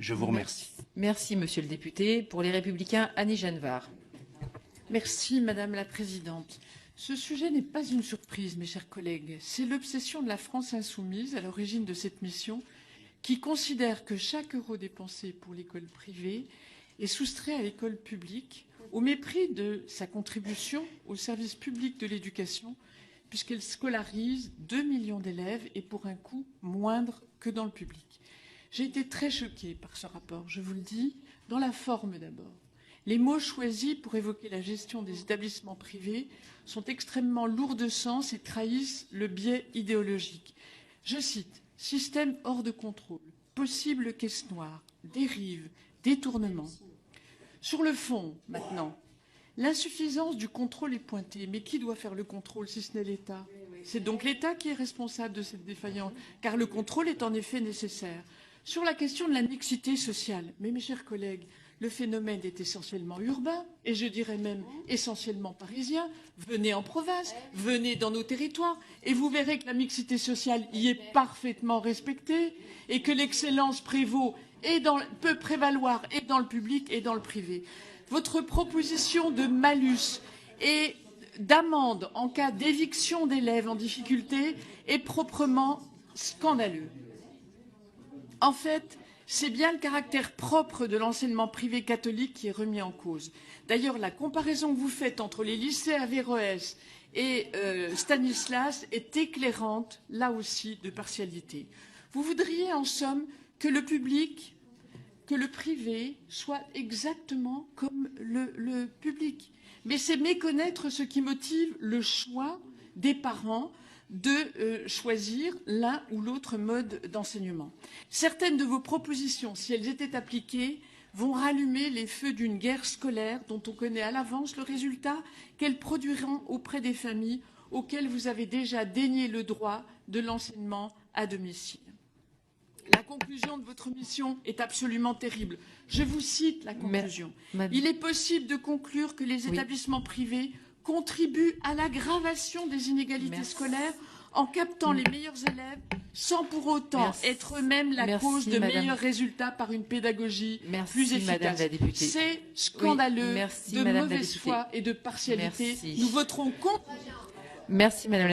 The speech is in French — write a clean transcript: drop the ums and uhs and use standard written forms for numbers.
Je vous remercie. Merci, monsieur le député. Pour les Républicains, Annie Genevard. Merci, Madame la Présidente. Ce sujet n'est pas une surprise, mes chers collègues. C'est l'obsession de la France insoumise à l'origine de cette mission, qui considère que chaque euro dépensé pour l'école privée est soustrait à l'école publique, au mépris de sa contribution au service public de l'éducation, puisqu'elle scolarise 2 millions d'élèves et pour un coût moindre que dans le public. J'ai été très choquée par ce rapport, je vous le dis, dans la forme d'abord. Les mots choisis pour évoquer la gestion des établissements privés sont extrêmement lourds de sens et trahissent le biais idéologique. Je cite « système hors de contrôle, possible caisse noire, dérive, détournement ». Sur le fond, maintenant, l'insuffisance du contrôle est pointée. Mais qui doit faire le contrôle si ce n'est l'État? C'est donc l'État qui est responsable de cette défaillance, car le contrôle est en effet nécessaire. Sur la question de la mixité sociale, mais mes chers collègues, le phénomène est essentiellement urbain, et je dirais même essentiellement parisien. Venez en province, venez dans nos territoires, et vous verrez que la mixité sociale y est parfaitement respectée, et que l'excellence peut prévaloir et dans le public et dans le privé. Votre proposition de malus et d'amende en cas d'éviction d'élèves en difficulté est proprement scandaleux. En fait, c'est bien le caractère propre de l'enseignement privé catholique qui est remis en cause. D'ailleurs, la comparaison que vous faites entre les lycées Averroès et Stanislas est éclairante, là aussi, de partialité. Vous voudriez, en somme, que le public, que le privé soit exactement comme le public. Mais c'est méconnaître ce qui motive le choix des parents de choisir l'un ou l'autre mode d'enseignement. Certaines de vos propositions, si elles étaient appliquées, vont rallumer les feux d'une guerre scolaire dont on connaît à l'avance le résultat qu'elles produiront auprès des familles auxquelles vous avez déjà dénié le droit de l'enseignement à domicile. La conclusion de votre mission est absolument terrible. Je vous cite la conclusion. Il est possible de conclure que les établissements privés contribuent à l'aggravation des inégalités scolaires en captant les meilleurs élèves sans pour autant être eux-mêmes la cause de meilleurs résultats par une pédagogie plus efficace. C'est scandaleux de mauvaise foi et de partialité. Nous voterons contre. Merci, Madame